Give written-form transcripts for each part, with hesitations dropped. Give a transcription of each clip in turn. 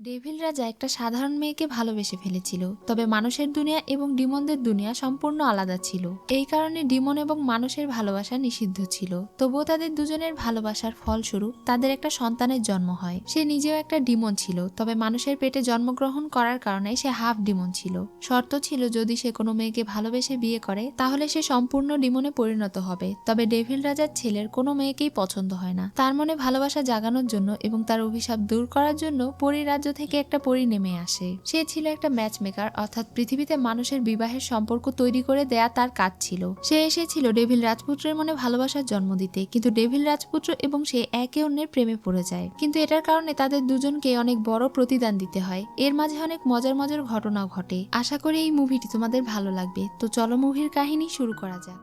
Devil রাজা একটা সাধারণ মেয়েকে ভালোবেসে ফেলেছিল, তবে মানুষের দুনিয়া এবং ডিমনদের দুনিয়া সম্পূর্ণ আলাদা ছিল। এই কারণে ডিমন এবং মানুষের ভালোবাসা নিষিদ্ধ ছিল। তবুও তাদের দুজনের ভালোবাসার ফলস্বরূপ তাদের একটা সন্তানের জন্ম হয়। সে নিজেও একটা ডিমন ছিল, তবে মানুষের পেটে জন্মগ্রহণ করার কারণে সে হাফ ডিমন ছিল। শর্ত ছিল যদি সে কোনো মেয়েকে ভালোবেসে বিয়ে করে তাহলে সে সম্পূর্ণ ডিমনে পরিণত হবে। তবে ডেভিল রাজার ছেলের কোনো মেয়েকেই পছন্দ হয় না। তার মনে ভালোবাসা জাগানোর জন্য এবং তার অভিশাপ দূর করার জন্য পরিরাজ্য থেকে একটা পরী নেমে আসে। সে ছিল একটা ম্যাচ মেকার, অর্থাৎ পৃথিবীতে মানুষের বিবাহের সম্পর্ক তৈরি করে দেয়া তার কাজ ছিল। সে এসেছিল ডেভিল রাজপুত্রের মনে ভালোবাসার জন্ম দিতে, কিন্তু ডেভিল রাজপুত্র এবং সে একে অন্যের প্রেমে পড়ে যায়। কিন্তু এটার কারণে তাদের দুজনকে অনেক বড় প্রতিদান দিতে হয়। এর মাঝে অনেক মজার মজার ঘটনাও ঘটে। আশা করি এই মুভিটি তোমাদের ভালো লাগবে। তো চলো মুভির কাহিনী শুরু করা যাক।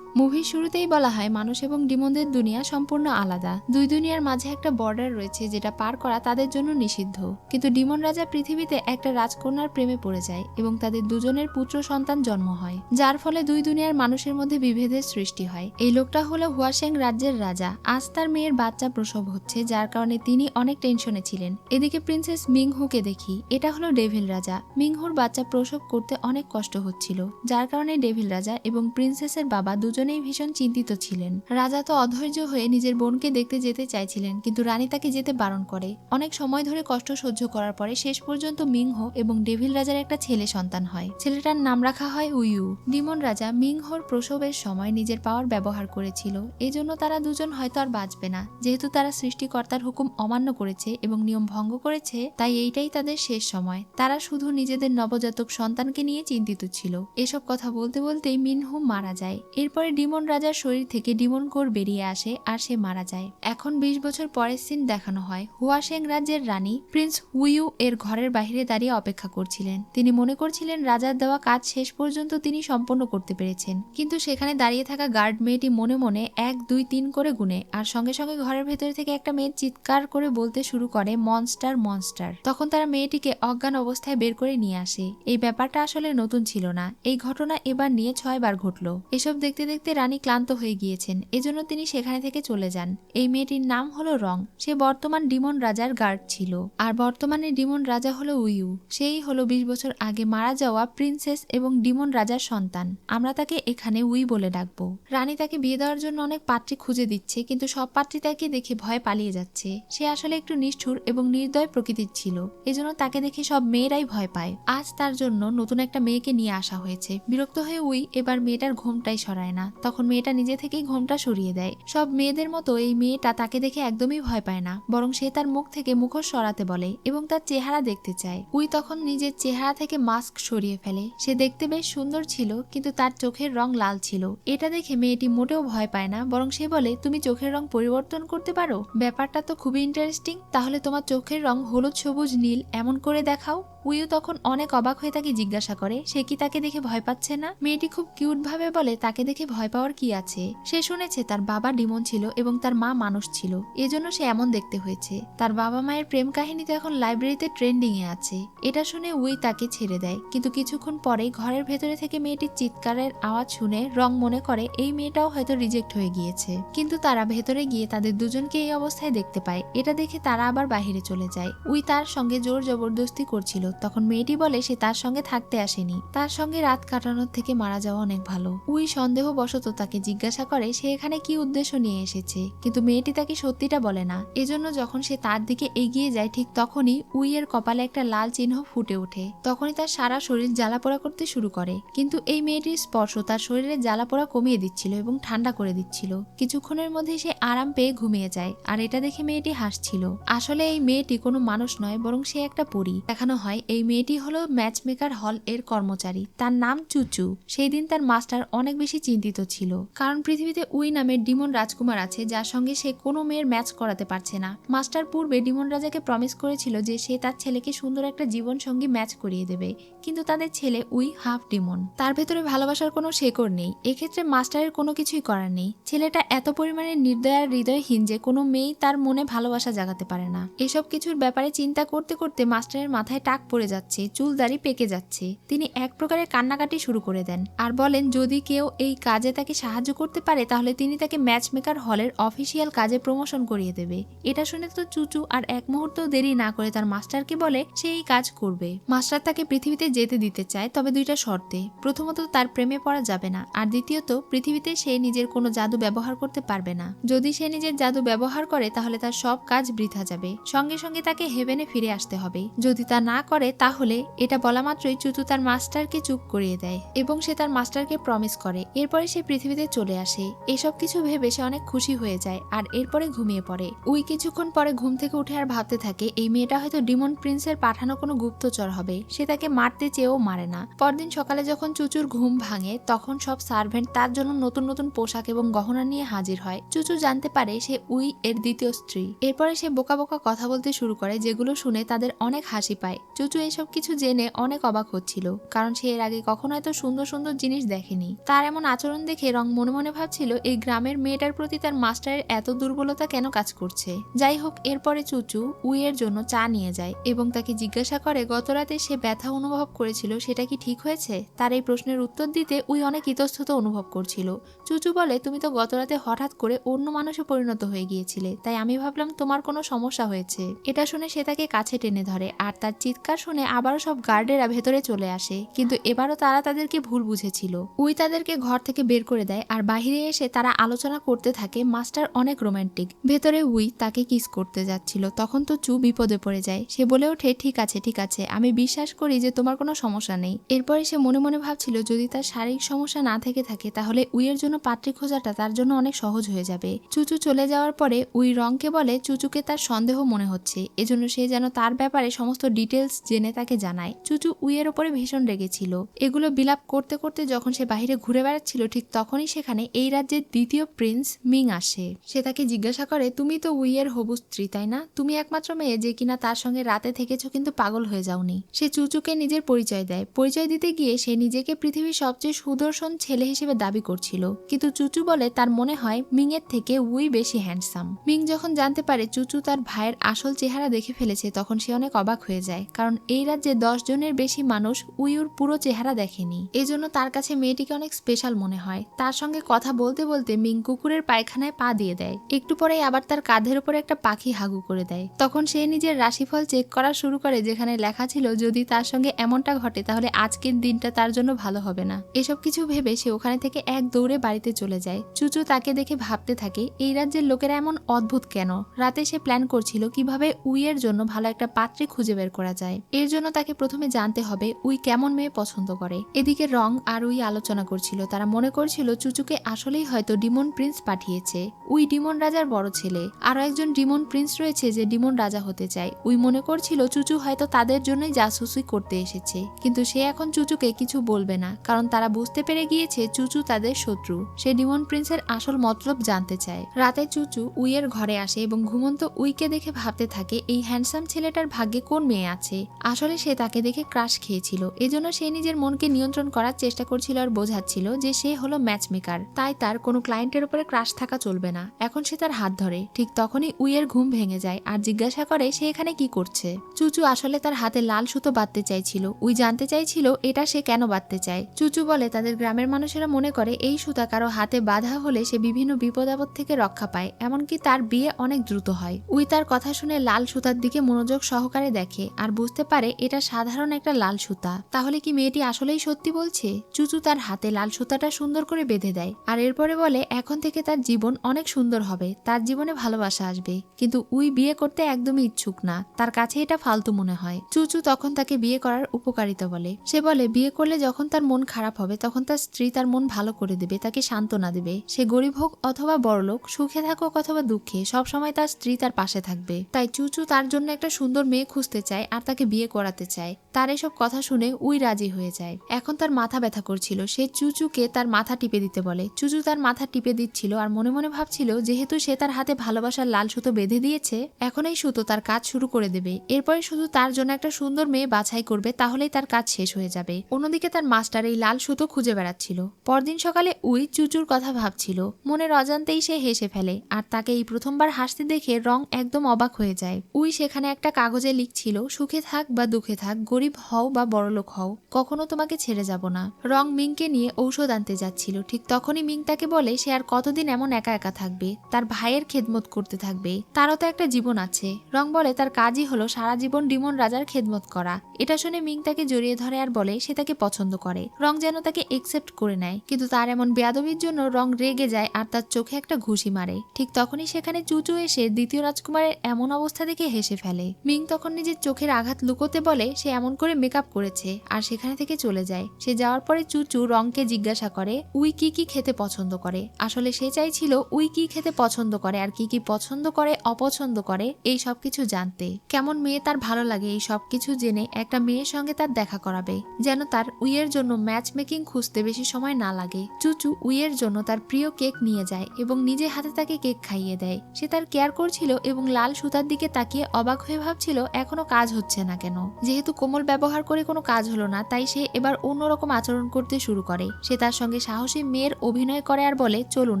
মুভির শুরুতেই বলা হয় মানুষ এবং ডিমনদের দুনিয়া সম্পূর্ণ আলাদা। দুই দুনিয়ার মাঝে একটা বর্ডার রয়েছে যেটা পার করা তাদের জন্য নিষিদ্ধ। কিন্তু ডিমন রাজা পৃথিবীতে একটা রাজকন্যার প্রেমে পড়ে যায় এবং তাদের দুজনের পুত্র সন্তান জন্ম হয়, যার ফলে দুই দুনিয়ার মানুষের মধ্যে বিভেদের সৃষ্টি হয়। এই লোকটা হলো হুয়াশেং রাজ্যের রাজা। আজ তার মেয়ের বাচ্চা প্রসব হচ্ছে, যার কারণে তিনি অনেক টেনশনে ছিলেন। এদিকে প্রিন্সেস মিংহুকে দেখি, এটা হলো ডেভিল রাজা। মিংহুর বাচ্চা প্রসব করতে অনেক কষ্ট হচ্ছিল, যার কারণে ডেভিল রাজা এবং প্রিন্সেসের বাবা দুজনেই ভীষণ চিন্তিত ছিলেন। রাজা তো অধৈর্য হয়ে নিজের বোনকে দেখতে যেতে চাইছিলেন, কিন্তু রানী তাকে যেতে বারণ করে। অনেক সময় ধরে কষ্ট সহ্য করার পরে শেষ পর্যন্ত মিংহো এবং ডেভিল রাজার একটা ছেলে সন্তান হয়। ছেলেটার নাম রাখা হয় উইউ। ডিমন রাজা মিংহোর প্রসবের সময় নিজের পাওয়ার ব্যবহার করেছিল। এজন্য তারা দুজন হয়তো আর বাঁচবে না। যেহেতু তারা সৃষ্টিকর্তার হুকুম অমান্য করেছে এবং নিয়ম ভঙ্গ করেছে, তাই এইটাই তাদের শেষ সময়। তারা শুধু নিজেদের নবজাতক সন্তানকে নিয়ে চিন্তিত ছিল। এসব কথা বলতে বলতেই মিনহো মারা যায়। এরপরে ডিমন রাজার শরীর থেকে ডিমন কোর বেরিয়ে আসে আর সে মারা যায়। এখন 20 বছর পরের সিন দেখানো হয়। হুয়াশেং রাজ্যের রানী প্রিন্স উইউ এর ঘরের বাইরে দাঁড়িয়ে অপেক্ষা করছিলেন। তিনি মনে করছিলেন রাজার দেওয়া কাজ শেষ পর্যন্ত তিনি সম্পন্ন করতে পেরেছেন। কিন্তু সেখানে দাঁড়িয়ে থাকা গার্ড মেয়েটি মনে মনে 1 2 3 করে গুনে, আর সঙ্গে সঙ্গে ঘরের ভেতর থেকে একটা মেয়ে চিৎকার করে বলতে শুরু করে মনস্টার মনস্টার। তখন তারা মেয়েটিকে অজ্ঞান অবস্থায় বের করে নিয়ে আসে। এই ব্যাপারটা আসলে নতুন ছিল না। এই ঘটনা এবার নিয়ে 6 বার ঘটলো। এসব দেখতে দেখতে রানী ক্লান্ত হয়ে গিয়েছেন, এজন্য তিনি সেখানে থেকে চলে যান। এই মেয়েটির নাম হলো রং। সে বর্তমান ডিমন রাজার গার্ড ছিল, আর বর্তমানে ডিমন রাজা হলো উইউ। সেই হলো 20 বছর আগে মারা যাওয়া প্রিন্সেস এবং ডিমন রাজার সন্তান। আমরা তাকে এখানে উই বলে ডাকবো। রানী তাকে বিয়ে দেওয়ার জন্য অনেক পাত্রী খুঁজে দিচ্ছে, কিন্তু সব পাত্রী তাকে দেখে ভয় পালিয়ে যাচ্ছে। সে আসলে একটু নিষ্ঠুর এবং নির্দয় প্রকৃতির ছিল, এজন্য তাকে দেখে সব মেয়েরাই ভয় পায়। আজ তার জন্য নতুন একটা মেয়েকে নিয়ে আসা হয়েছে। বিরক্ত হয়ে উই এবার মেয়েটার ঘোমটাই সরায় না। তখন মেয়েটা নিজে থেকেই ঘোমটা সরিয়ে দেয়। সব মেয়েদের মতো এই মেয়েটা তাকে দেখে একদমই ভয় পায় না, বরং সে তার মুখ থেকে মুখোশ সরাতে বলে এবং তার চেহারা দেখতে চায়। উই তখন নিজের চেহারা থেকে মাস্ক সরিয়ে ফেলে। সে দেখতে বেশ সুন্দর ছিল, কিন্তু তার চোখের রং লাল ছিল। এটা দেখে মেয়েটি মোটেও ভয় পায় না, বরং সে বলে তুমি চোখের রং পরিবর্তন করতে পারো? ব্যাপারটা তো খুবই ইন্টারেস্টিং। তাহলে তোমার চোখের রং হলুদ সবুজ নীল এমন করে দেখাও। উইও তখন অনেক অবাক হয়ে তাকে জিজ্ঞাসা করে সে কি তাকে দেখে ভয় পাচ্ছে না। মেয়েটি খুব কিউট ভাবে বলে তাকে দেখে ভয় পাওয়ার কি আছে। সে শুনেছে তার বাবা ডিমন ছিল এবং তার মা মানুষ ছিল, এজন্য সে এমন দেখতে হয়েছে। তার বাবা মায়ের প্রেম কাহিনী তো এখন লাইব্রেরিতে ট্রেন্ডিং এ আছে। এটা শুনে উই তাকে ছেড়ে দেয়, কিন্তু কিছুক্ষণ পরেই ঘরের ভেতরে থেকে মেয়েটির চিৎকারের আওয়াজ শুনে রং মনে করে এই মেয়েটাও হয়তো রিজেক্ট হয়ে গিয়েছে। কিন্তু তারা ভেতরে গিয়ে তাদের দুজনকে এই অবস্থায় দেখতে পায়। এটা দেখে তারা আবার বাহিরে চলে যায়। উই তার সঙ্গে জোর জবরদস্তি করছিল। তখন মেয়েটি বলে সে তার সঙ্গে থাকতে আসেনি, তার সঙ্গে রাত কাটানোর থেকে মারা যাওয়া অনেক ভালো। উই সন্দেহবশত তাকে জিজ্ঞাসা করে সে এখানে কি উদ্দেশ্য নিয়ে এসেছে, কিন্তু মেয়েটি তাকে সত্যিটা বলে না। এজন্য যখন সে তার দিকে এগিয়ে যায় ঠিক তখনই উই এর কপালে একটা লাল চিহ্ন ফুটে ওঠে। তখনই তার সারা শরীর জ্বালাপোড়া করতে শুরু করে, কিন্তু এই মেয়েটির স্পর্শ তার শরীরে জ্বালাপোড়া কমিয়ে দিচ্ছিল এবং ঠান্ডা করে দিচ্ছিল। কিছুক্ষণের মধ্যেই সে আরাম পেয়ে ঘুমিয়ে যায়, আর এটা দেখে মেয়েটি হাসছিল। আসলে এই মেয়েটি কোনো মানুষ নয়, বরং সে একটা পরী। দেখানো হয় এই মেয়েটি হলো ম্যাচ মেকার হল এর কর্মচারী। তার নাম চুচু। সেই দিন তার মাস্টার অনেক বেশি চিন্তিত ছিল, কারণ পৃথিবীতে উই নামের ডিমন রাজকুমার আছে যার সঙ্গে সে কোনো মেয়ের ম্যাচ করাতে পারছে না। মাস্টার পূর্বে ডিমন রাজাকে প্রমিস করেছিল যে সে তার ছেলেকে সুন্দর একটা জীবন সঙ্গী ম্যাচ করিয়ে দেবে, কিন্তু তাদের ছেলে উই হাফ ডিমন। তার ভেতরে ভালোবাসার কোনো শেকড় নেই। এক্ষেত্রে মাস্টারের কোনো কিছুই করার নেই। ছেলেটা এত পরিমাণে নির্দয় আর হৃদয়হীন যে কোনো মেয়েই তার মনে ভালোবাসা জাগাতে পারে না। এসব কিছুর ব্যাপারে চিন্তা করতে করতে মাস্টারের মাথায় টাক পড়ে যাচ্ছে, চুল দাড়ি পেকে যাচ্ছে। তিনি এক প্রকারের কান্নাকাটি শুরু করে দেন আর বলেন যদি কেউ এই কাজে তাকে সাহায্য করতে পারে তাহলে তিনি তাকে ম্যাচ মেকার হলের অফিসিয়াল কাজে প্রমোশন করিয়ে দেবে। এটা শুনে তো চুচু আর এক মুহূর্ত দেরি না করে তার মাস্টারকে বলে সে এই কাজ করবে। মাস্টার তাকে পৃথিবীতে যেতে দিতে চায়, তবে দুইটা শর্তে। প্রথমত তার প্রেমে পড়া যাবে না, আর দ্বিতীয়ত পৃথিবীতে সে নিজের কোনো জাদু ব্যবহার করতে পারবে না। যদি সে নিজের জাদু ব্যবহার করে তাহলে তার সব কাজ বৃথা যাবে। সঙ্গে সঙ্গে তাকে হেভেনে ফিরে আসতে হবে। যদি তা না করে তাহলে এটা বলা মাত্রই চুচু তার মাস্টারকে চুপ করিয়ে দেয় এবং সে তার মাস্টারকে প্রমিস করে। এরপরে সে পৃথিবীতে চলে আসে। এসব কিছু ভেবে সে অনেক খুশি হয়ে যায় আর এরপরে ঘুমিয়ে পড়ে। উই কিছুক্ষণ পরে ঘুম থেকে উঠে আর ভাবতে থাকে এই মেয়েটা হয়তো ডিমন প্রিন্সের পাঠানো কোনো গুপ্তচর হবে। সে তাকে মারতে চেয়েও মারে না। পরদিন সকালে যখন চুচুর ঘুম ভাঙে তখন সব সার্ভেন্ট তার জন্য নতুন নতুন পোশাক এবং গহনা নিয়ে হাজির হয়। চুচু জানতে পারে সে উই এর দ্বিতীয় স্ত্রী। এরপরে সে বোকা বোকা কথা বলতে শুরু করে যেগুলো শুনে তাদের অনেক হাসি পায়। চুচু এসব কিছু জেনে অনেক অবাক হচ্ছিল, কারণ সে এর আগে কখনো এত সুন্দর সুন্দর জিনিস দেখেনি। তার এমন আচরণ দেখে রং মনে মনে ভাবছিল এই গ্রামের মেয়েটার প্রতি তার মাস্টারের এত দুর্বলতা কেন কাজ করছে। যাই হোক, এরপরে চুচু উইয়ের জন্য চা নিয়ে যায় এবং তাকে জিজ্ঞাসা করে গতরাতে সে ব্যথা অনুভব করেছিল সেটা কি ঠিক হয়েছে। তার এই প্রশ্নের উত্তর দিতে উই অনেক ইতস্তত অনুভব করছিল। চুচু বলে তুমি তো গতরাতে হঠাৎ করে অন্য মানুষে পরিণত হয়ে গিয়েছিলে, তাই আমি ভাবলাম তোমার কোনো সমস্যা হয়েছে। এটা শুনে সে তাকে কাছে টেনে ধরে আর তার চিৎকার শুনে আবারও সব গার্ডেরা ভেতরে চলে আসে, কিন্তু এবারও তারা তাদেরকে ভুল বুঝেছিল। উই তাদেরকে ঘর থেকে বের করে দেয় আর বাহিরে এসে তারা আলোচনা করতে থাকে মাস্টার অনেক রোমান্টিক। ভেতরে উই তাকে কিস করতে যাচ্ছিল, তখন তো চু বিপদে পড়ে যায়। সে বলে ওঠে ঠিক আছে, আমি বিশ্বাস করি যে তোমার কোনো সমস্যা নেই। এরপরে সে মনে মনে ভাবছিল যদি তার শারীরিক সমস্যা না থেকে থাকে তাহলে উইয়ের জন্য পাত্রী খোঁজাটা তার জন্য অনেক সহজ হয়ে যাবে। চুচু চলে যাওয়ার পরে উই রংকে বলে চুচুকে তার সন্দেহ মনে হচ্ছে, এজন্য সে যেন তার ব্যাপারে সমস্ত ডিটেলস জেনে তাকে জানায়। চুচু উইয়ের ওপরে ভীষণ রেগেছিল। এগুলো বিলাপ করতে করতে যখন সে বাহিরে ঘুরে বেড়াচ্ছিল ঠিক তখনই সেখানে এই রাজ্যের দ্বিতীয় প্রিন্স মিং আসে। সে তাকে জিজ্ঞাসা করে তুমি তো উইয়ের হবু স্ত্রী তাই না? তুমি একমাত্র মেয়ে যে কিনা তার সঙ্গে রাতে থেকেছো কিন্তু পাগল হয়ে যাওনি। সে চুচুকে নিজের পরিচয় দেয়। পরিচয় দিতে গিয়ে সে নিজেকে পৃথিবীর সবচেয়ে সুদর্শন ছেলে হিসেবে দাবি করছিল, কিন্তু চুচু বলে তার মনে হয় মিং এর থেকে উই বেশি হ্যান্ডসাম। মিং যখন জানতে পারে চুচু তার ভাইয়ের আসল চেহারা দেখে ফেলেছে তখন সে অনেক অবাক হয়ে যায়, কারণ এই রাজ্যে 10 জনের বেশি মানুষ উইউর পুরো চেহারা দেখেনি। এজন্য তার কাছে মেয়েটিকে অনেক স্পেশাল মনে হয়। তার সঙ্গে কথা বলতে বলতে মিং কুকুরের পায়খানায় পা দিয়ে দেয়। একটু পরেই আবার তার কাঁধের উপরে একটা পাখি হাগু করে দেয়। তখন সে নিজের রাশিফল চেক করা শুরু করে যেখানে লেখা ছিল যদি তার সঙ্গে এমনটা ঘটে তাহলে আজকের দিনটা তার জন্য ভালো হবে না। এসব কিছু ভেবে সে ওখানে থেকে এক দৌড়ে বাড়িতে চলে যায়। চুচু তাকে দেখে ভাবতে থাকে এই রাজ্যের লোকেরা এমন অদ্ভুত কেন। রাতে সে প্ল্যান করছিল কিভাবে উইয়ের জন্য ভালো একটা পাত্রী খুঁজে বের করা যায়। এর জন্য তাকে প্রথমে জানতে হবে উই কেমন মেয়ে পছন্দ করে। এদিকে রং আর উই আলোচনা করছিল। তারা মনে করছিল চুচুকে আসলেই হয়তো ডিমন প্রিন্স পাঠিয়েছে। উই ডিমন রাজার বড় ছেলে, আরো একজন ডিমন প্রিন্স রয়েছে যে ডিমন রাজা হতে চায়। উই মনে করছিল চুচু হয়তো তাদের জন্যই জাসুসি করতে এসেছে, কিন্তু সে এখন চুচুকে কিছু বলবে না, কারণ তারা বুঝতে পেরে গিয়েছে চুচু তাদের শত্রু। সে ডিমন প্রিন্সের আসল মতলব জানতে চায়। রাতে চুচু উইয়ের ঘরে আসে এবং ঘুমন্ত উইকে দেখে ভাবতে থাকে এই হ্যান্ডসাম ছেলেটার ভাগ্যে কোন মেয়ে আছে। আসলে সে তাকে দেখে ক্রাশ খেয়েছিল, এজন্য সে নিজের মনকে নিয়ন্ত্রণ করার চেষ্টা করছিল আর বোঝাচ্ছিল যে সে হলো ম্যাচ মেকার, তাই তার কোনো ক্লায়েন্টের উপরে ক্রাশ থাকা চলবে না। এখন সে তার হাত ধরে। ঠিক তখনই উইয়ের ঘুম ভেঙে যায় আর জিজ্ঞাসা করে সে এখানে কি করছে। চুচু আসলে তার হাতে লাল সুতো বাঁধতে চাইছিল। উই জানতে চাইছিল এটা সে কেন বাঁধতে চায়। চুচু বলে তাদের গ্রামের মানুষেরা মনে করে এই সুতা কারো হাতে বাঁধা হলে সে বিভিন্ন বিপদ আপদ থেকে রক্ষা পায়, এমনকি তার বিয়ে অনেক দ্রুত হয়। উই তার কথা শুনে লাল সুতার দিকে মনোযোগ সহকারে দেখে আর বুঝতে পারে এটা সাধারণ একটা লাল সুতা। তাহলে কি মেয়েটি আসলেই সত্যি বলছে? চুচু তার হাতে লাল সুতাটা সুন্দর করে বেঁধে দেয় আর এরপরে বলে এখন থেকে তার জীবন অনেক সুন্দর হবে, তার জীবনে ভালোবাসা আসবে। কিন্তু উই বিয়ে করতে একদমই ইচ্ছুক না, তার কাছে এটা ফালতু মনে হয়। চুচু তখন তাকে বিয়ে করার উপকারিতা বলে। সে বলে বিয়ে করলে যখন তার মন খারাপ হবে তখন তার স্ত্রী তার মন ভালো করে দেবে, তাকে সান্ত্বনা দেবে। সে গরিব হোক অথবা বড়লোক, সুখে থাকুক অথবা দুঃখে, সবসময় তার স্ত্রী তার পাশে থাকবে। তাই চুচু তার জন্য একটা সুন্দর মেয়ে খুঁজতে চায় আর তাকে বিয়ে করাতে চায়। তার এসব কথা শুনে উই রাজি হয়ে যায়। এখন তার মাথা ব্যথা করছিল, সে চুচুকে তার মাথা টিপে দিতে বলে। চুচু তার মাথা টিপে দিচ্ছিল আর মনে মনে ভাবছিল যেহেতু সে তার হাতে ভালোবাসার লাল সুতো বেঁধে দিয়েছে এখন এই সুতো তার কাজ শুরু করে দেবে। এরপরে শুধু তার জন্য একটা সুন্দর মেয়ে বাছাই করবে, তাহলেই তার কাজ শেষ হয়ে যাবে। অন্যদিকে তার মাস্টার এই লাল সুতো খুঁজে বেড়াচ্ছিল। পরদিন সকালে উই চুচুর কথা ভাবছিল। মনের অজান্তেই সে হেসে ফেলে আর তাকে এই প্রথমবার হাসতে দেখে রং একদম অবাক হয়ে যায়। উই সেখানে একটা কাগজে লিখছিল সুখে থাক থাক বা দুঃখে থাক, গরিব হও বা বড়লোক হও, কখনো তোমাকে ছেড়ে যাব না। রং মিংকে নিয়ে ঔষধ আনতে যাচ্ছিল, ঠিক তখনই মিং তাকে বলে সে আর কতদিন এমন একা একা থাকবে, তার ভাইয়ের খেদমত করতে থাকবে, তারও তো একটা জীবন আছে। রং বলে তার কাজই হলো সারা জীবন ডিমন রাজার খেদমত করা। এটা শুনে মিং তাকে জড়িয়ে ধরে আর বলে সে তাকে পছন্দ করে। রং যেন তাকে একসেপ্ট করে নেয়, কিন্তু তার এমন বেয়াদবির জন্য রং রেগে যায় আর তার চোখে একটা ঘুষি মারে। ঠিক তখনই সেখানে চুচু এসে দ্বিতীয় রাজকুমারের এমন অবস্থা দেখে হেসে ফেলে। মিং তখন নিজের চোখের আঘাত লুকোতে বলে সে এমন করে মেকআপ করেছে আর সেখানে থেকে চলে যায়। সে যাওয়ার পরে চুচু রংকে জিজ্ঞাসা করে উই কি কি খেতে পছন্দ করে। আসলে সে চাইছিল উই কি খেতে পছন্দ করে আর কি কি পছন্দ করে অপছন্দ করে এই সবকিছু জানতে। কেমন মেয়ে তার ভালো লাগে এই সবকিছু জেনে একটা মেয়ের সঙ্গে তার দেখা করাবে, যেন তার উইয়ের জন্য ম্যাচ মেকিং খুঁজতে বেশি সময় না লাগে। চুচু উইয়ের জন্য তার প্রিয় কেক নিয়ে যায় এবং নিজে হাতে তাকে কেক খাইয়ে দেয়। সে তার কেয়ার করছিল এবং লাল সুতার দিকে তাকিয়ে অবাক হয়ে ভাবছিল এখনো কাজ হচ্ছে না কেন। যেহেতু কোমল ব্যবহার করে কোনো কাজ হলো না, তাই সে এবার অন্যরকম আচরণ করতে শুরু করে। সে তার সঙ্গে সাহসী মেয়ের অভিনয় করে আর বলে চলুন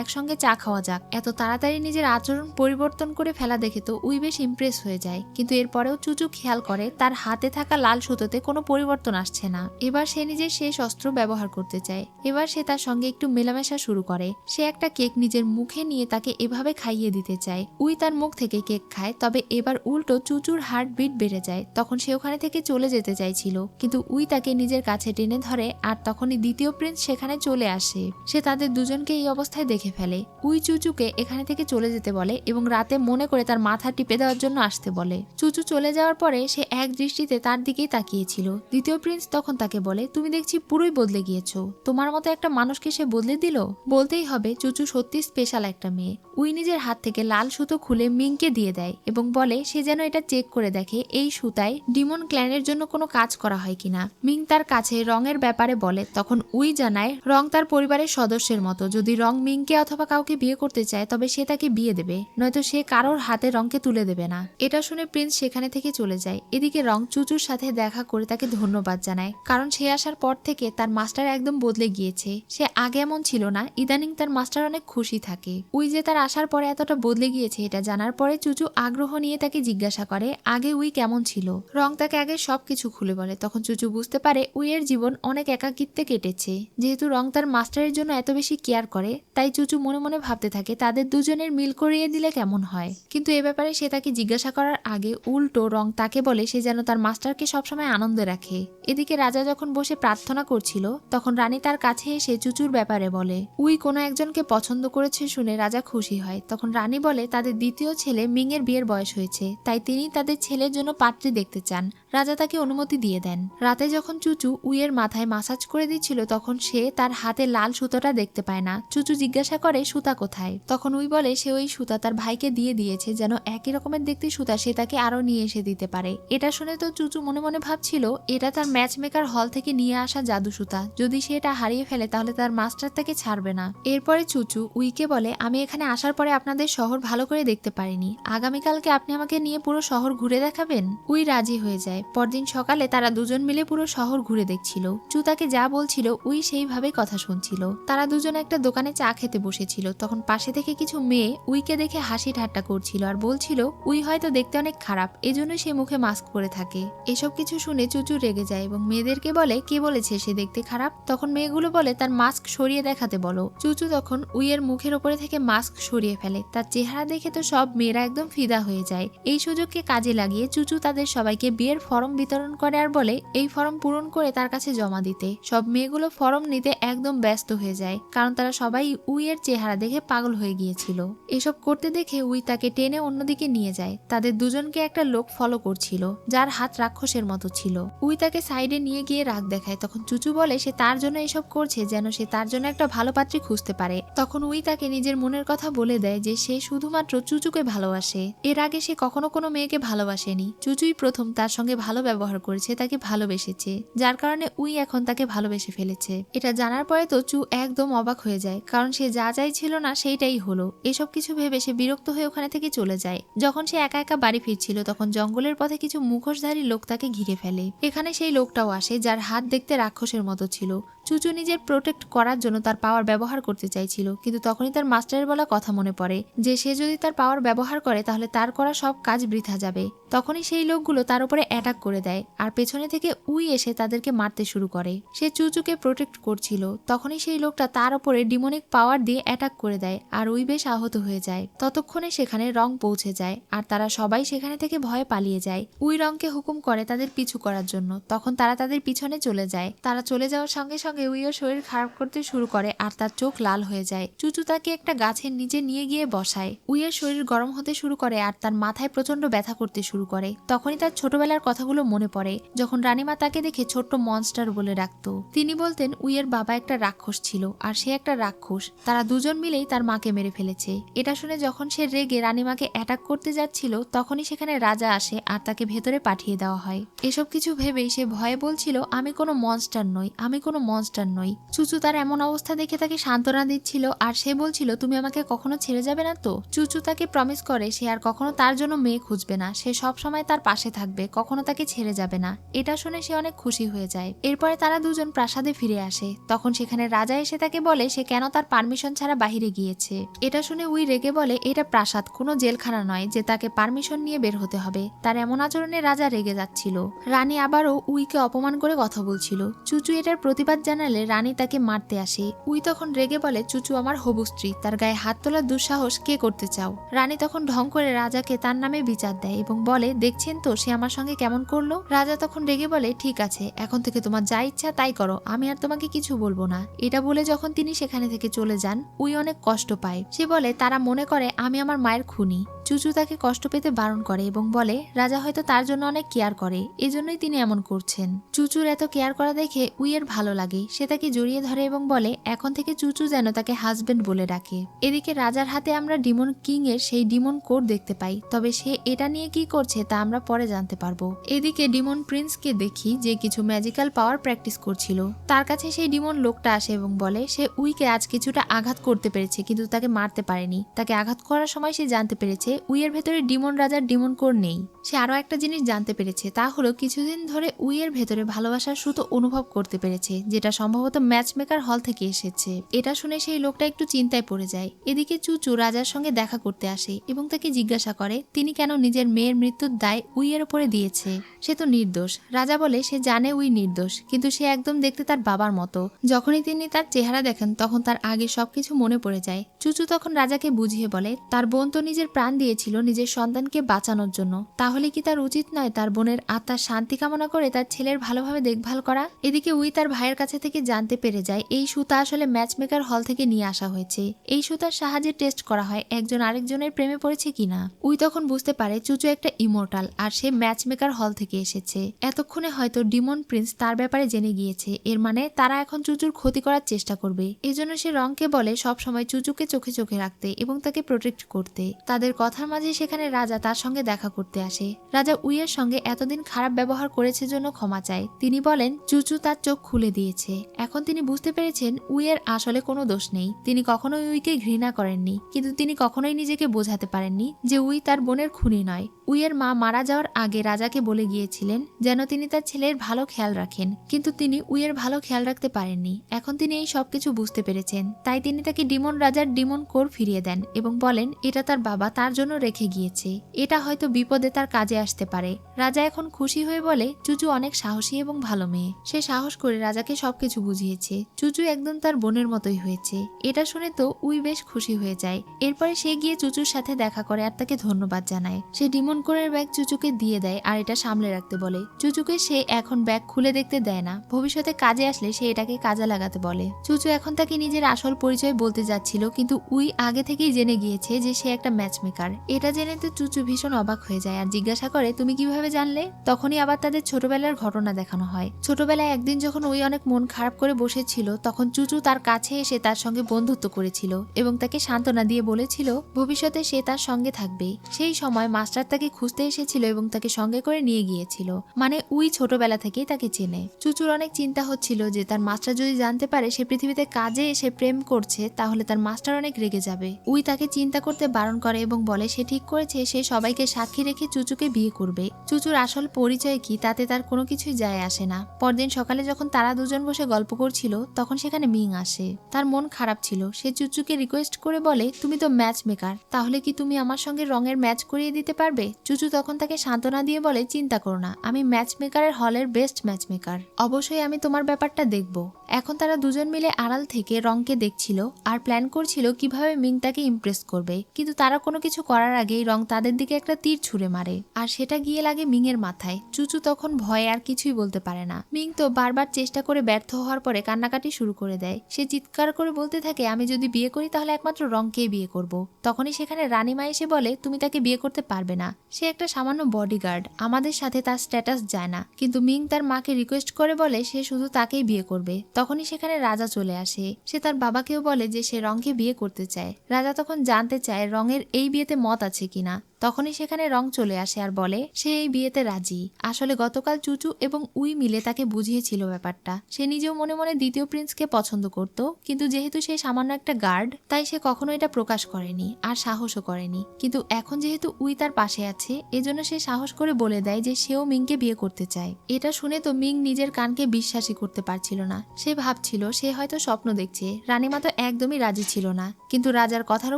একসঙ্গে চা খাওয়া যাক। এত তাড়াতাড়ি নিজের আচরণ পরিবর্তন করে ফেলা দেখে তো উই বেশ ইমপ্রেস হয়ে যায়, কিন্তু এরপরেও চুচু খেয়াল করে তার হাতে থাকা লাল সুতোতে কোনো পরিবর্তন আসছে না। এবার সে নিজের শেষ অস্ত্র ব্যবহার করতে চায়। এবার সে তার সঙ্গে একটু মেলামেশা শুরু করে। সে একটা কেক নিজের মুখে নিয়ে তাকে এভাবে খাইয়ে দিতে চায়। উই তার মুখ থেকে কেক খায়, তবে এবার উল্টো চুচুর হার্টবিট বেড়ে যায়। তখন সে ওখানে থেকে চলে যেতে চাইছিল, কিন্তু উই তাকে নিজের কাছে টেনে ধরে আর তখনই দ্বিতীয় প্রিন্স সেখানে চলে আসে। সে তাদের দুজনকে এই অবস্থায় দেখে ফেলে। উই চুচুকে এখানে থেকে চলে যেতে বলে এবং রাতে মনে করে তার মাথা টিপে দেওয়ার জন্য আসতে বলে। চুচু চলে যাওয়ার পরে সে এক দৃষ্টিতে তার দিকেই তাকিয়েছিল। দ্বিতীয় প্রিন্স তখন তাকে বলে তুমি দেখছি পুরোই বদলে গিয়েছো, তোমার মতো একটা মানুষকে সে বদলে দিল। বলতেই হবে চুচু সত্যি স্পেশাল একটা মেয়ে। উই নিজের হাত থেকে লাল সুতো খুলে মিংকে দিয়ে দেয় এবং বলে সে যেন এটা চেক করে দেখে এই সুতায় ডিমন ক্ল্যানের জন্য কোনো কাজ করা হয় কিনা। মিং তার কাছে রঙের ব্যাপারে বলে, তখন উই জানায় রং তার পরিবারের সদস্যের মতো, যদি রং মিংকে অথবা কাউকে বিয়ে করতে চায় তবে সে তাকে বিয়ে দেবে, নয়তো সে কারোর হাতে রংকে তুলে দেবে না। এটা শুনে প্রিন্স সেখানে থেকে চলে যায়। এদিকে রং চুচুর সাথে দেখা করে তাকে ধন্যবাদ জানায়, কারণ সে আসার পর থেকে তার মাস্টার একদম বদলে গিয়েছে। সে আগে এমন ছিল না, ইদানিং তার মাস্টার অনেক খুশি থাকে। উই যে তার আসার পরে এতটা বদলে গিয়েছে এটা জানার পরে চুচু আগ্রহ নিয়ে তাকে জিজ্ঞাসা করে আগে উই কেমন ছিল। রং তাকে আগে সবকিছু খুলে বলে। তখন চুচু বুঝতে পারে উইয়ের জীবন অনেক একাকিত্বে কেটেছে। যেহেতু রং তার মাস্টারের জন্য এত বেশি কেয়ার করে, তাই চুচু মনে মনে ভাবতে থাকে তাদের দুজনের মিল করিয়ে দিলে কেমন হয়। কিন্তু এ ব্যাপারে সে তাকে জিজ্ঞাসা করার আগে উল্টো রং তাকে বলে সে যেন তার মাস্টারকে সবসময় আনন্দে রাখে। এদিকে রাজা যখন বসে প্রার্থনা করছিল, তখন রানী তার কাছে এসে চুচুর ব্যাপারে বলে। উই কোনো একজনকে পছন্দ করেছে শুনে রাজা খুশি হয়। তখন রানী বলে তাদের দ্বিতীয় ছেলে মিং এর বিয়ের বয়স হয়েছে, তাই তিনি তাদের ছেলের জন্য পাত্রী দেখতে চান। রাজা তাকে অনুমতি দিয়ে দেন। রাতে যখন চুচু উইয়ের মাথায় মাসাজ করে দিচ্ছিল, তখন সে তার হাতে লাল সুতোটা দেখতে পায় না। চুচু জিজ্ঞাসা করে সুতা কোথায়। তখন উই বলে সে ওই সুতা তার ভাইকে দিয়ে দিয়েছে, যেন একই রকমের দেখতে সুতা সে তাকে আরো নিয়ে এসে দিতে পারে। এটা শুনে তো চুচু মনে মনে ভাবছিল এটা তার ম্যাচ মেকার হল থেকে নিয়ে আসা জাদু সুতা, যদি সে এটা হারিয়ে ফেলে তাহলে তার মাস্টার তাকে ছাড়বে না। এরপরে চুচু উইকে বলে আমি এখানে আসার পরে আপনাদের শহর ভালো করে দেখতে পারিনি, আগামীকালকে আপনি আমাকে নিয়ে পুরো শহর ঘুরে দেখাবেন। উই রাজি হয়ে যায়। পরদিন সকালে তারা দুজন মিলে পুরো শহর ঘুরে দেখছিল। চু তাকে যা বলছিল উই সেইভাবে কথা শুনছিল। তারা দুজন একটা দোকানে চা খেতে বসেছিল। তখন পাশে থেকে কিছু মেয়ে উইকে দেখে হাসি ঠাট্টা করছিল আর বলছিল উই হয়তো দেখতে অনেক খারাপ, এজন্য সে মুখে মাস্ক পরে থাকে। এসব কিছু শুনে চুচু রেগে যায় এবং মেয়েদেরকে বলে কে বলেছে সে দেখতে খারাপ। তখন মেয়েগুলো বলে তার মাস্ক সরিয়ে দেখাতে বলো। চুচু তখন উইয়ের মুখের উপরে থেকে মাস্ক সরিয়ে ফেলে। তার চেহারা দেখে তো সব মেয়েরা একদম ফিদা হয়ে যায়। এই সুযোগকে কাজে লাগিয়ে চুচু তাদের সবাইকে বিয়ের ফর্ম বিতরণ করে আর বলে এই ফর্ম পূরণ করে তার কাছে জমা দিতে। সব মেয়েগুলো ফর্ম নিতে একদম ব্যস্ত হয়ে যায়, কারণ তারা সবাই উইয়ের চেহারা দেখে পাগল হয়ে গিয়েছিল। এসব করতে দেখে উই তাকে টেনে অন্যদিকে নিয়ে যায়। তাদের দুজনকে একটা লোক ফলো করছিল, যার হাত রাক্ষসের মতো ছিল। উই তাকে সাইডে নিয়ে গিয়ে রাগ দেখায়। তখন চুচু বলে সে তার জন্য এসব করছে যেন সে তার জন্য একটা ভালো পাত্রী খুঁজতে পারে। তখন উই তাকে নিজের মনের কথা বলে দেয় যে সে শুধুমাত্র চুচুকে ভালোবাসে। এর আগে সে কখনো কোনো মেয়েকে ভালোবাসেনি। চুচুই প্রথম তার সঙ্গে ভালো ব্যবহার করেছে, তাকে ভালোবেসেছে, যার কারণে উই এখন তাকে ভালোবেসে ফেলেছে। এটা জানার পরে তো চু একদম অবাক হয়ে যায়, কারণ সে যা চাইছিল না সেইটাই হলো। এসব কিছু ভেবে সে বিরক্ত হয়ে ওখানে থেকে চলে যায়। যখন সে একা একা বাড়ি ফিরছিল, তখন জঙ্গলের পথে কিছু মুখোশধারী লোক তাকে ঘিরে ফেলে। এখানে সেই লোকটাও আসে, যার হাত দেখতে রাক্ষসের মতো ছিল। চুচু নিজের প্রোটেক্ট করার জন্য তার পাওয়ার ব্যবহার করতে চাইছিল, কিন্তু তখনই তার মাস্টারের বলা কথা মনে পড়ে যে সে যদি তার পাওয়ার ব্যবহার করে তাহলে তার করা সব কাজ বৃথা যাবে। তখনই সেই লোকগুলো তার উপরে অ্যাটাক করে দেয় আর পেছনে থেকে উই এসে তাদেরকে মারতে শুরু করে। সে চুচুকে প্রোটেক্ট করছিল, তখনই সেই লোকটা তার উপরে ডিমনিক পাওয়ার দিয়ে অ্যাটাক করে দেয় আর উই বেশ আহত হয়ে যায়। ততক্ষণে সেখানে রং পৌঁছে যায় আর তারা সবাই সেখানে থেকে ভয়ে পালিয়ে যায়। উই রংকে হুকুম করে তাদের পিছু করার জন্য, তখন তারা তাদের পিছনে চলে যায়। তারা চলে যাওয়ার সঙ্গে সঙ্গে উইও শরীর খারাপ করতে শুরু করে আর তার চোখ লাল হয়ে যায়। চুচু তাকে একটা গাছের নিচে নিয়ে গিয়ে বসায়। উইয়ের শরীর গরম হতে শুরু করে আর তার মাথায় প্রচন্ড ব্যথা করতে শুরু করে। তখনই তার ছোটবেলার কথাগুলো মনে পড়ে, যখন রানীমা তাকে দেখে ছোট্ট মনস্টার বলে ডাকতো। তিনি বলতেন উইয়ের বাবা একটা রাক্ষস ছিল আর সে একটা রাক্ষস, তারা দুজন মিলেই তার মাকে মেরে ফেলেছে। এটা শুনে যখন সে রেগে রানীমাকে অ্যাটাক করতে যাচ্ছিল তখনই সেখানে রাজা আসে আর তাকে ভেতরে পাঠিয়ে দেওয়া হয়। এসব কিছু ভেবেই সে ভয়ে বলছিল আমি কোনো মনস্টার নই, আমি কোনো মনস্টার নই। চুচু তার এমন অবস্থা দেখে তাকে সান্ত্বনা দিচ্ছিল আর সে বলছিল তুমি আমাকে কখনো ছেড়ে যাবে না তো। চুচু তাকে প্রমিস করে সে আর কখনো তার জন্য মেয়ে খুঁজবে না, সে সব সময় তার পাশে থাকবে, কখনো তাকে ছেড়ে যাবে না। এটা শুনে সে অনেক খুশি হয়ে যায়। এরপরে তারা দুজন প্রাসাদে ফিরে আসে। তখন সেখানে রাজা এসে তাকে বলে সে কেন তার পারমিশন ছাড়া বাহিরে গিয়েছে। এটা শুনে উই রেগে বলে এটা প্রাসাদ, কোনো জেলখানা নয় যে তাকে পারমিশন নিয়ে বের হতে হবে। তার এমন আচরণে রাজা রেগে যাচ্ছিল। রানী আবারও উইকে অপমান করে কথা বলছিল। চুচু এটার প্রতিবাদ জানালে রানী তাকে মারতে আসে। উই তখন রেগে বলে চুচু আমার হবু স্ত্রী, তার গায়ে হাত তোলার দুঃসাহস কে করতে চাও। রানী তখন ঢং করে রাজাকে তার নামে বিচার দেয় এবং বলে দেখছেন তো সে আমার সঙ্গে কেমন করলো। রাজা তখন রেগে বলে ঠিক আছে, এখন থেকে তোমার যা ইচ্ছা তাই করো, আমি আর তোমাকে কিছু বলবো না। এটা বলে যখন তিনি সেখানে থেকে চলে যান উই অনেক কষ্ট পায়। সে বলে তারা মনে করে আমি আমার মায়ের খুনি। চুচু তাকে কষ্ট পেতে বারণ করে এবং বলে রাজা হয়তো তার জন্য অনেক কেয়ার করে, এজন্যই তিনি এমন করছেন। চুচুর এত কেয়ার করা দেখে উইয়ের ভালো লাগে। সে তাকে জড়িয়ে ধরে এবং বলে এখন থেকে চুচু যেন তাকে হাজবেন্ড বলে ডাকে। এদিকে রাজার হাতে আমরা ডিমন কিং এর সেই ডিমন কোড দেখতে পাই, তবে সে এটা নিয়ে কি করছে তা আমরা পরে জানতে পারবো। এদিকে ডিমন প্রিন্সকে দেখি যে কিছু ম্যাজিক্যাল পাওয়ার প্র্যাকটিস করছিল। তার কাছে সেই ডিমন লোকটা আসে এবং বলে সে উইকে আজ কিছুটা আঘাত করতে পেরেছে কিন্তু তাকে মারতে পারেনি। তাকে আঘাত করার সময় সে জানতে পেরেছে উইয়ের ভেতরে ডিমন রাজার ডিমন কোড নেই। সে আরো একটা জিনিস জানতে পেরেছে, তা হলো কিছুদিন ধরে উইয়ের ভেতরে ভালোবাসার সুতো অনুভব করতে পেরেছে, যেটা সম্ভবত ম্যাচ মেকার হল থেকে এসেছে। এটা শুনে সেই লোকটা একটু চিন্তায় পড়ে যায়। এদিকে চুচু রাজার সঙ্গে দেখা করতে আসে এবং তাকে জিজ্ঞাসা করে তিনি কেন নিজের মেয়ের মৃত্যুর দায় উইয়ের উপরে দিয়েছে। সে তো নির্দোষ। রাজা বলে সে জানে উই নির্দোষ, কিন্তু সে একদম দেখতে তার বাবার মতো। যখনই তিনি তার চেহারা দেখেন তখন তার আগে সবকিছু মনে পড়ে যায়। চুচু তখন রাজাকে বুঝিয়ে বলে তার বোন তো নিজের প্রাণ দিয়েছিল নিজের সন্তানকে বাঁচানোর জন্য, তাহলে কি তার উচিত নয় তার বোনের আত্মার শান্তি কামনা করে তার ছেলের ভালোভাবে দেখভাল করা। এদিকে উই তার ভাইয়ের কাছে থেকে জানতে পেরে যায় এই সুতা আসলে ম্যাচ মেকার হল থেকে নিয়ে আসা হয়েছে। এই সুতার সাহায্যে টেস্ট করা হয় একজন আরেকজনের প্রেমে পড়েছে কিনা। উই তখন বুঝতে পারে চুচু একটা ইমোর্টাল আর সে ম্যাচ মেকার হল থেকে এসেছে। এতক্ষণে হয়তো ডিমন প্রিন্স তার ব্যাপারে জেনে গিয়েছে, এর মানে তারা এখন চুচুর ক্ষতি করার চেষ্টা করবে। এজন্য সে রংকে বলে সব সময় চুচুকে চোখে চোখে রাখতে এবং তাকে প্রোটেক্ট করতে। তাদের কথার মাঝে সেখানে রাজা তার সঙ্গে দেখা করতে আসে। রাজা উইয়ের সঙ্গে এতদিন খারাপ ব্যবহার করেছে জন্য ক্ষমা চায়। তিনি বলেন চুচু তার চোখ খুলে দিয়েছে। এখন তিনি বুঝতে পেরেছেন উইয়ের আসলে কোনো দোষ নেই। তিনি কখনোই উইকে ঘৃণা করেননি, কিন্তু তিনি কখনোই নিজেকে বোঝাতে পারেননি যে উই তার বোনের খুনি নয়। উইয়ের মা মারা যাওয়ার আগে রাজাকে বলে গিয়েছিলেন যেন তিনি তার ছেলের ভালো খেয়াল রাখেন, কিন্তু তিনি উইয়ের ভালো খেয়াল রাখতে পারেননি। এখন তিনি এই সবকিছু বুঝতে পেরেছেন, তাই তিনি তাকে ডিমন রাজার ডিমন কোর ফিরিয়ে দেন এবং বলেন এটা তার বাবা তার জন্য রেখে গিয়েছে, এটা হয়তো বিপদে তার কাজে আসতে পারে। রাজা এখন খুশি হয়ে বলে চুচু অনেক সাহসী এবং ভালো মেয়ে। সে সাহস করে রাজাকে সবকিছু বুঝিয়েছে। চুচু একদম তার বোনের মতোই হয়েছে। এটা শুনে তো উই বেশ খুশি হয়ে যায়। এরপরে সে গিয়ে চুচুর সাথে দেখা করে আর তাকে ধন্যবাদ জানায়। সে ডিমন কোরের ব্যাগ চুচুকে দিয়ে দেয় আর এটা সামলে রাখতে বলে। চুচুকে সে এখন ব্যাগ খুলে দেখতে দেয় না, ভবিষ্যতে কাজে আসলে সে এটাকে কাজে লাগাতে বলে। চুচু এখন তাকে নিজের আসল পরিচয় বলতে যাচ্ছিল, কিন্তু উই আগে থেকেই জেনে গিয়েছে যে সে একটা ম্যাচ মেকার। এটা জেনে তো চুচু ভীষণ অবাক হয়ে যায় আর জিজ্ঞাসা করে তুমি কিভাবে জানলে। তখনই আবার তাদের ছোটবেলার ঘটনা দেখানো হয়। ছোটবেলায় একদিন যখন উই অনেক মন খারাপ করে বসেছিল তখন চুচু তার কাছে এসে তার সঙ্গে বন্ধুত্ব করেছিল এবং তাকে সান্ত্বনা দিয়ে বলেছিল ভবিষ্যতে সে তার সঙ্গে থাকবে। সেই সময় মাস্টার তাকে খুঁজতে এসেছিল এবং তাকে সঙ্গে করে নিয়ে গিয়েছিল, মানে উই ছোটবেলা থেকেই তাকে চেনে। চুচুর অনেক চিন্তা হচ্ছিল যে তার মাস্টার যদি জানতে পারে সে পৃথিবীতে কাজে এসে প্রেম করছে তাহলে তার মাস্টার অনেক রেগে যাবে। উই তাকে চিন্তা করতে বারণ করে এবং বলে বলে সে ঠিক করেছে সে সবাইকে সাক্ষী রেখে চুচুকে বিয়ে করবে। চুচুর আসল পরিচয় কি তাতে তার কোনো কিছুই যায় আসে না। পরদিন সকালে যখন তারা দুজন বসে গল্প করছিল তখন সেখানে মিং আসে। তার মন খারাপ ছিল। সে চুচুকে রিকোয়েস্ট করে বলে, তুমি তো ম্যাচ মেকার, তাহলে কি তুমি আমার সঙ্গে রঙের ম্যাচ করিয়ে দিতে পারবে? চুচু তখন তাকে সান্ত্বনা দিয়ে বলে, চিন্তা করো না, আমি ম্যাচ মেকারের হলের বেস্ট ম্যাচ মেকার, অবশ্যই আমি তোমার ব্যাপারটা দেখব। এখন তারা দুজন মিলে আড়াল থেকে রংকে দেখছিল আর প্ল্যান করছিল কিভাবে মিং তাকে ইমপ্রেস করবে। কিন্তু তারা কোনো কিছু করার আগেই রং তাদের দিকে একটা তীর ছুঁড়ে মারে আর সেটা গিয়ে লাগে মিং এর মাথায়। চুচু তখন ভয়ে আর কিছুই বলতে পারে না। মিং তো বারবার চেষ্টা করে ব্যর্থ হওয়ার পরে কান্নাকাটি শুরু করে দেয়। সে চিৎকার করে বলতে থাকে, আমি যদি বিয়ে করি তাহলে একমাত্র রংকেই বিয়ে করব। তখনই সেখানে রানীমা এসে বলে, তুমি তাকে বিয়ে করতে পারবে না, সে একটা সামান্য বডিগার্ড, আমাদের সাথে তার স্ট্যাটাস যায় না। কিন্তু মিং তার মাকে রিকোয়েস্ট করে বলে সে শুধু তাকেই বিয়ে করবে। তখনই সেখানে রাজা চলে আসে। সে তার বাবাকেও বলে যে সে রংকে বিয়ে করতে চায়। রাজা তখন জানতে চায় রঙের এই বিয়েতে মত আছে কিনা। তখনই সেখানে রং চলে আসে আর বলে সে এই বিয়েতে রাজি। আসলে গতকাল চুচু এবং উই মিলে তাকে বুঝিয়েছিল ব্যাপারটা। সে নিজেও মনে মনে দ্বিতীয় প্রিন্সকে পছন্দ করত, কিন্তু যেহেতু সে সামান্য একটা গার্ড তাই সে কখনো এটা প্রকাশ করেনি আর সাহসও করেনি। কিন্তু এখন যেহেতু উই তার পাশে আছে এজন্য সে সাহস করে বলে দেয় যে সেও মিংকে বিয়ে করতে চায়। এটা শুনে তো মিং নিজের কানকে বিশ্বাসই করতে পারছিল না। সে ভাবছিল সে হয়তো স্বপ্ন দেখছে। রানীমা তো একদমই রাজি ছিল না, কিন্তু রাজার কথার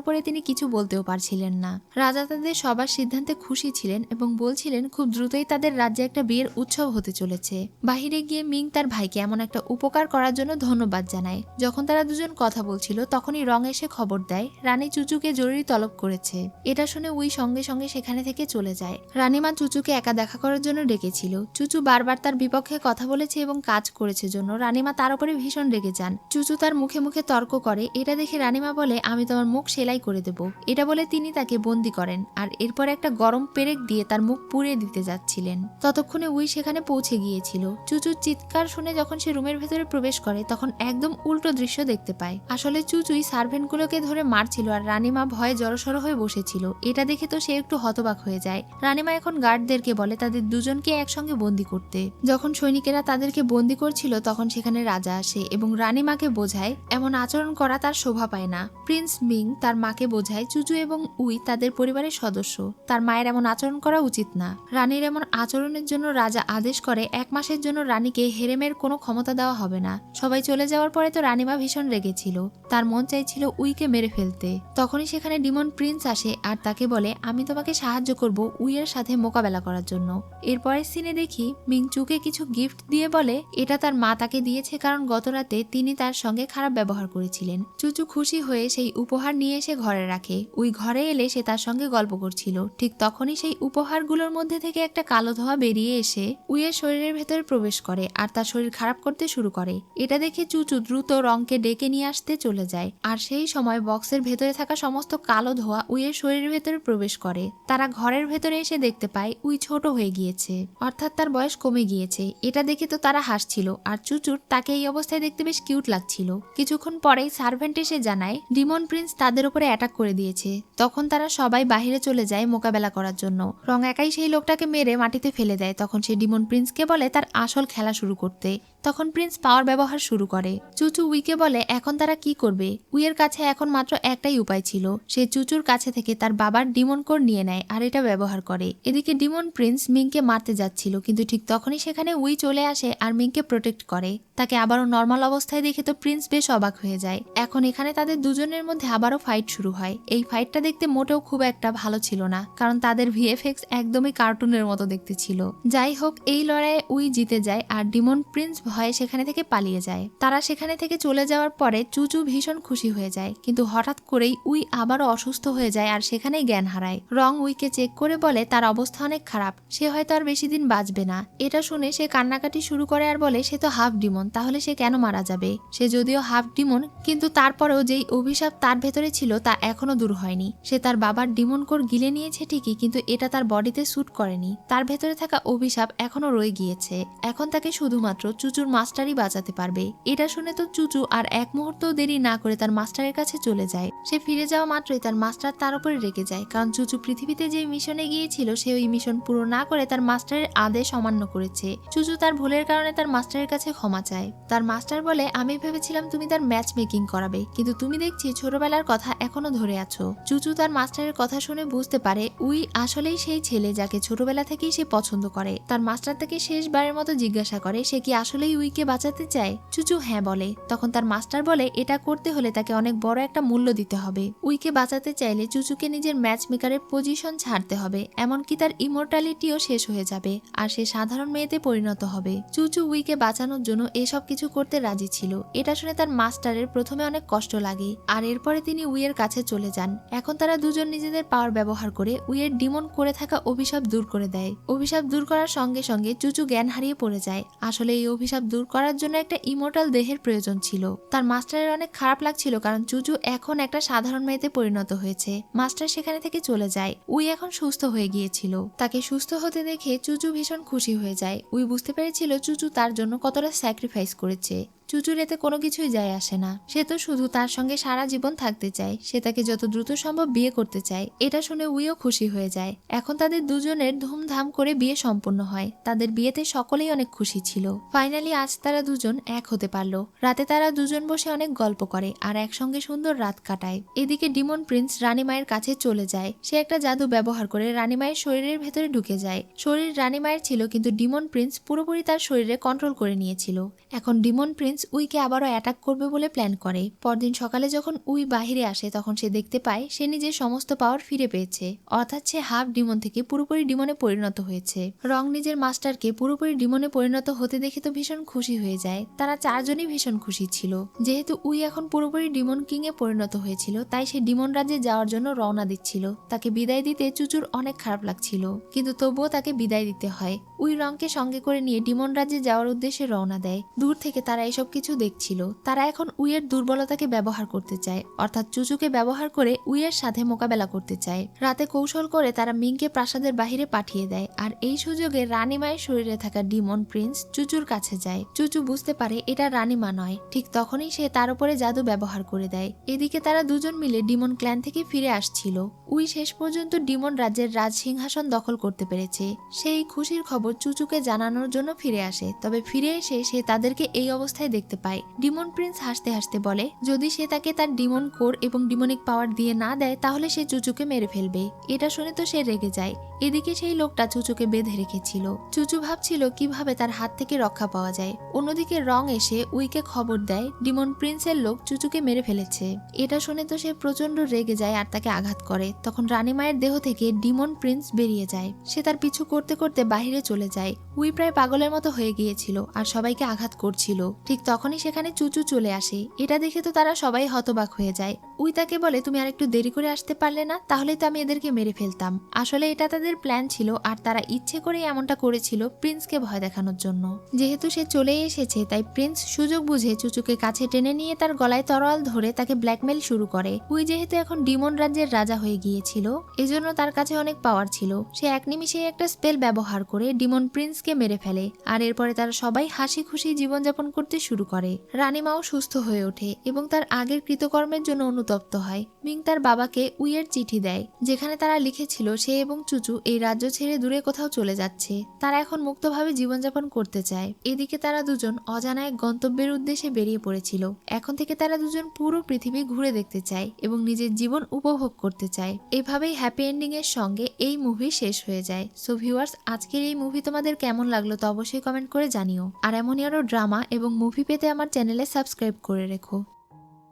উপরে তিনি কিছু বলতেও পারছিলেন না। রাজা তাদের সবার সিদ্ধান্তে খুশি ছিলেন এবং বলছিলেন খুব দ্রুতই তাদের রাজ্যে একটা বিয়ের উৎসব হতে চলেছে। বাহিরে গিয়ে মিং তার ভাইকে এমন একটা উপকার করার জন্য ধন্যবাদ জানায়। যখন তারা দুজন কথা বলছিল তখনই রং এসে খবর দেয় রানী চুচুকে জরুরি তলব করেছে। এটা শুনে উই সঙ্গে সঙ্গে সেখানে থেকে চলে যায়। রানীমা চুচুকে একা দেখা করার জন্য ডেকেছিল। চুচু বারবার তার বিপক্ষে কথা বলেছে এবং কাজ করেছে জন্য রানীমা তার উপরে ভীষণ রেগে যান। চুচু তার মুখে মুখে তর্ক করে। এটা দেখে রানীমা বলে, আমি তোমার মুখ সেলাই করে দেব। এটা বলে তিনি তাকে বন্দি করেন আর এরপর একটা গরম পেরেক দিয়ে তার মুখ পুড়িয়ে দিতে যাচ্ছিলেন। ততক্ষণে উই সেখানে পৌঁছে গিয়েছিল। চুচুর চিৎকার শুনে যখন সে রুমের ভেতরে প্রবেশ করে তখন একদম উল্টো দৃশ্য দেখতে পায়। আসলে চুচুই সার্ভেন্টগুলোকে ধরে মারছিল আর রানীমা ভয়ে জড়সড় হয়ে বসেছিল। এটা দেখে তো সে একটু হতবাক হয়ে যায়। রানীমা এখন গার্ডদেরকে বলে তাদের দুজনকে একসঙ্গে বন্দি করতে। যখন সৈনিকেরা তাদেরকে বন্দি করছিল তখন সেখানে রাজা আসে এবং রানীমাকে বোঝায় এমন আচরণ করা তার শোভা পায় না। প্রিন্স মিং তার মাকে বোঝায় চুচু এবং উই তাদের পরিবারের সদস্য, তার মায়ের এমন আচরণ করা উচিত না। রানীর এমন আচরণের জন্য রাজা আদেশ করে 1 মাসের জন্য রানীকে হেরেমের কোনো ক্ষমতা দেওয়া হবে না। সবাই চলে যাওয়ার পরে তো রানীমা ভীষণ রেগেছিল। তার মন চাইছিল উইকে মেরে ফেলতে। তখনই সেখানে ডিমন প্রিন্স আসে আর তাকে বলে, আমি তোমাকে সাহায্য করব উইয়ের সাথে মোকাবেলা করার জন্য। এরপরের সিনে দেখি মিং চুকে কিছু গিফট দিয়ে বলে এটা তার মা তাকে দিয়েছে কারণ গতরাতে তিনি তার সঙ্গে খারাপ ব্যবহার করেছিলেন। চুচু খুশি হয়ে সেই উপহার নিয়ে এসে ঘরে রাখে। উই ঘরে এলে সে তার সঙ্গে গল্প করছিল। ঠিক তখনই সেই উপহারগুলোর মধ্যে থেকে একটা কালো ধোঁয়া বেরিয়ে এসে উইয়ের শরীরের ভেতরে প্রবেশ করে আর তার শরীর খারাপ করতে শুরু করে। এটা দেখে চুচু দ্রুত রংকে ডেকে নিয়ে আসতে চলে যায় আর সেই সময় বক্সের ভেতরে থাকা সমস্ত কালো ধোঁয়া উইয়ের শরীরের ভেতরে প্রবেশ করে। তারা ঘরের ভেতরে এসে দেখতে পায় উই ছোট হয়ে গিয়েছে, অর্থাৎ তার বয়স কমে গিয়েছে। এটা দেখে তো তারা হাসছিল আর চুচুর তাকে এই অবস্থায় দেখতে বেশ কিউট লাগছিল। কিছুক্ষণ পরেই সার্ভেন্ট এসে জানায় ডিমন প্রিন্স তাদের উপরে অ্যাটাক করে দিয়েছে। তখন তারা সবাই বাহিরে চলে যায় মোকাবেলা করার জন্য। রং একাই সেই লোকটাকে মেরে মাটিতে ফেলে দেয়। তখন সে ডিমন প্রিন্সকে বলে তার আসল খেলা শুরু করতে। তখন প্রিন্স পাওয়ার ব্যবহার শুরু করে। চুচু উইকে বলে এখন তারা কি করবে। উইয়ের কাছে এখন মাত্র একটাই উপায় ছিল। সে চুচুর কাছে থেকে তার বাবার ডিমন কোর নিয়ে নেয় আর এটা ব্যবহার করে। এদিকে ডিমন প্রিন্স মিংকে মারতে যাচ্ছিল, কিন্তু ঠিক তখনই সেখানে উই চলে আসে আর মিংকে প্রোটেক্ট করে। তাকে আবারও নর্মাল অবস্থায় দেখে তো প্রিন্স বেশ অবাক হয়ে যায়। এখন এখানে তাদের দুজনের মধ্যে আবারও ফাইট শুরু হয়। এই ফাইটটা দেখতে মোটেও খুব একটা ভালো ছিল না, কারণ তাদের ভিএফএক্স একদমই কার্টুনের মতো দেখতে ছিল। যাই হোক, এই লড়াইয়ে উই জিতে যায় আর ডিমন প্রিন্স ভয়ে সেখানে থেকে পালিয়ে যায়। তারা সেখানে থেকে চলে যাওয়ার পরে চুচু ভীষণ খুশি হয়ে যায়, কিন্তু হঠাৎ করেই উই আবারও অসুস্থ হয়ে যায় আর সেখানেই জ্ঞান হারায়। রং উইকে চেক করে বলে তার অবস্থা অনেক খারাপ, সে হয়তো আর বেশি দিন বাঁচবে না। এটা শুনে সে কান্নাকাটি শুরু করে আর বলে সে তো হাফ ডিমন, তাহলে সে কেন মারা যাবে। সে যদিও হাফ ডিমন, কিন্তু তারপরেও যেই অভিশাপ তার ভেতরে ছিল তা এখনো দূর হয়নি। সে তার বাবার ডিমন কোর গিলে নিয়েছে ঠিকই, কিন্তু এটা তার বডিতে স্যুট করেনি। তার ভেতরে থাকা অভিশাপ এখনো রয়ে গিয়েছে। এখন তাকে শুধুমাত্র চুচুর মাস্টারই বাঁচাতে পারবে। এটা শুনে তো চুচু আর এক মুহূর্ত দেরি না করে তার মাস্টারের কাছে চলে যায়। সে ফিরে যাওয়া মাত্রই তার মাস্টার তার উপরে রেগে যায়, কারণ চুচু পৃথিবীতে যে মিশনে গিয়েছিল সে ওই মিশন পুরো না করে তার মাস্টারের আদেশ অমান্য করেছে। চুচু তার ভুলের কারণে তার মাস্টারের কাছে ক্ষমা চায়। তার মাস্টার বলে আমি ভেবেছিলাম তুমি তার ম্যাচ মেকিং করাবে, কিন্তু তুমি দেখছি ছোটবেলার কথা এখনো ধরে আছো। চুচু তার মাস্টারের কথা শুনে বুঝতে বুঝতে পারে উই আসলেই সেই ছেলে যাকে ছোটবেলা থেকেই সে পছন্দ করে। তার মাস্টার তাকে শেষবারের মতো জিজ্ঞাসা করে সে কি আসলেই উইকে বাঁচাতে চায়। চুচু হ্যাঁ বলে। তখন তার মাস্টার বলে এটা করতে হলে তাকে অনেক বড় একটা মূল্য দিতে হবে। উইকে বাঁচাতে চাইলে চুচুকে নিজের ম্যাচ মেকারের পজিশন ছাড়তে হবে, এমনকি তার ইমর্টালিটিও শেষ হয়ে যাবে আর সে সাধারণ মেয়েতে পরিণত হবে। চুচু উইকে বাঁচানোর জন্য এসব কিছু করতে রাজি ছিল। এটা শুনে তার মাস্টারের প্রথমে অনেক কষ্ট লাগে আর এরপরে তিনি উইয়ের কাছে চলে যান। এখন তারা দুজন নিজেদের পাওয়ার ব্যবহার করে উইয়ের ডিমন করে থাকা অভিশাপ দূর করে দেয়। অভিশাপ দূর করার সঙ্গে সঙ্গে চুচু জ্ঞান হারিয়ে পড়ে যায়। আসলে এই অভিশাপ দূর করার জন্য একটা ইমর্টাল দেহের প্রয়োজন ছিল। তার মাস্টারের অনেক খারাপ লাগছিল কারণ চুচু এখন একটা সাধারণ মেয়েতে পরিণত হয়েছে। মাস্টার সেখানে থেকে চলে যায়। উই এখন সুস্থ হয়ে গিয়েছিল। তাকে সুস্থ হতে দেখে চুচু ভীষণ খুশি হয়ে যায়। উই বুঝতে পেরেছিল চুচু তার জন্য কতটা স্যাক্রিফাইস করেছে। চুচুর এতে কোনো কিছুই যায় আসে না। সে তো শুধু তার সঙ্গে সারা জীবন থাকতে চায়। সে তাকে যত দ্রুত সম্ভব বিয়ে করতে চায়। এটা শুনে উইও খুশি হয়ে যায়। এখন তাদের দুজনের ধুমধাম করে বিয়ে সম্পন্ন হয়। তাদের বিয়েতে সকলেই অনেক খুশি ছিল। ফাইনালি আজ তারা দুজন এক হতে পারলো। রাতে তারা দুজন বসে অনেক গল্প করে আর একসঙ্গে সুন্দর রাত কাটায়। এদিকে ডিমন প্রিন্স রানীমায়ের কাছে চলে যায়। সে একটা জাদু ব্যবহার করে রানীমায়ের শরীরের ভেতরে ঢুকে যায়। শরীর রানীমায়ের ছিল কিন্তু ডিমন প্রিন্স পুরোপুরি তার শরীরে কন্ট্রোল করে নিয়েছিল। এখন ডিমন প্রিন্স উইকে আবারও অ্যাটাক করবে বলে প্ল্যান করে। পরদিন সকালে যখন উই বাহিরে আসে তখন সে দেখতে পায় সে নিজের সমস্ত পাওয়ার ফিরে পেয়েছে, অর্থাৎ সে হাফ ডিমন থেকে পুরোপুরি ডিমনে পরিণত হয়েছে। রং নিজের মাস্টারকে পুরোপুরি ডিমনে পরিণত হতে দেখে তো ভীষণ খুশি হয়ে যায়। তারা চারজনই ভীষণ খুশি ছিল। যেহেতু উই এখন পুরোপুরি ডিমন কিং এ পরিণত হয়েছিল তাই সে ডিমন রাজ্যে যাওয়ার জন্য রওনা দিচ্ছিল। তাকে বিদায় দিতে চুচুর অনেক খারাপ লাগছিল, কিন্তু তবুও তাকে বিদায় দিতে হয়। উই রংকে সঙ্গে করে নিয়ে ডিমন রাজ্যে যাওয়ার উদ্দেশ্যে রওনা দেয়। দূর থেকে তারা এসব কিছু দেখছিল। তারা এখন উইয়ের দুর্বলতাকে ব্যবহার করতে চায়, অর্থাৎ চুচুকে ব্যবহার করে উইয়ের সাথে মোকাবেলা করতে চায়। রাতে কৌশল করে তারা মিংকে প্রাসাদের বাহিরে পাঠিয়ে দেয় আর এই সুযোগে রানীমায়ের শরীরে থাকা ডিমন প্রিন্স চুচুর কাছে যায়। চুচু বুঝতে পারে এটা রানীমা নয়। ঠিক তখনই সে তার উপরে জাদু ব্যবহার করে দেয়। এদিকে তারা দুজন মিলে ডিমন ক্ল্যান থেকে ফিরে আসছিল। উই শেষ পর্যন্ত ডিমন রাজ্যের রাজ সিংহাসন দখল করতে পেরেছে। সেই খুশির খবর চুচুকে জানানোর জন্য ফিরে আসে। তবে ফিরে এসে সে তাদেরকে এই অবস্থায় দেখতে পায়। ডিমন প্রিন্স হাসতে হাসতে বলে যদি সে তাকে তার ডিমন কোর এবং ডিমনিক পাওয়ার দিয়ে না দেয় তাহলে সে চুচুকে মেরে ফেলবে। এটা শুনে তো সে রেগে যায়। এদিকে সেই লোকটা চুচুকে বেঁধে রেখেছিল। চুচু ভাবছিল কিভাবে তার হাত থেকে রক্ষা পাওয়া যায়। অন্যদিকে রং এসে উইকে খবর দেয় ডিমন প্রিন্সের লোক চুচুকে মেরে ফেলেছে। এটা শুনে তো সে প্রচন্ড রেগে যায় আর তাকে আঘাত করে। তখন রানীমায়ের দেহ থেকে ডিমন প্রিন্স বেরিয়ে যায়। সে তার পিছু করতে করতে বাহিরে চলে যায়। উই প্রায় পাগলের মতো হয়ে গিয়েছিল আর সবাইকে আঘাত করছিল। ঠিক তখনই সেখানে চুচু চলে আসে। এটা দেখে তো তারা সবাই হতবাক হয়ে যায়। উই তাকে বলে তুমি আরেকটু দেরি করে আসতে পারলে না, তাহলেই তো আমি এদেরকে মেরে ফেলতাম। আসলে এটা তাদের প্ল্যান ছিল আর তারা ইচ্ছে করেই এমনটা করেছিল প্রিন্সকে ভয় দেখানোর জন্য। যেহেতু সে চলে এসেছে তাই প্রিন্স সুযোগ বুঝে চুচুকে কাছে টেনে নিয়ে তার গলায় তরোয়াল ধরে তাকে ব্ল্যাকমেল শুরু করে। উই যেহেতু এখন ডিমন রাজ্যের রাজা হয়ে গিয়েছিল এজন্য তার কাছে অনেক পাওয়ার ছিল। সে এক নিমিষে একটা স্পেল ব্যবহার করে ডিমন প্রিন্সকে মেরে ফেলে আর এরপরে তারা সবাই হাসি খুশি জীবনযাপন করতে শুরু করে। রানীমাও সুস্থ হয়ে ওঠে এবং তার আগের কৃতকর্মের জন্য অনুতপ্ত হয়। মিং তার বাবাকে উইয়ের চিঠি দেয় যেখানে তারা লিখেছিল সে এবং চুচু এই রাজ্য ছেড়ে দূরে কোথাও চলে যাচ্ছে। তারা এখন মুক্তভাবে জীবনযাপন করতে চায়। এদিকে তারা দুজন অজানা এক গন্তব্যের উদ্দেশ্যে বেরিয়ে পড়েছিল। এখন থেকে তারা দুজন পুরো পৃথিবী ঘুরে দেখতে চায় এবং নিজের জীবন উপভোগ করতে চায়। এভাবেই হ্যাপি এন্ডিং এর সঙ্গে এই মুভি শেষ হয়ে যায়। সো ভিউয়ার্স, আজকের এই মুভি তোমাদের কেমন লাগলো তো অবশ্যই কমেন্ট করে জানিও। আর এমনই আরো ড্রামা এবং মুভি পেতে আমার চ্যানেলে সাবস্ক্রাইব করে রেখো।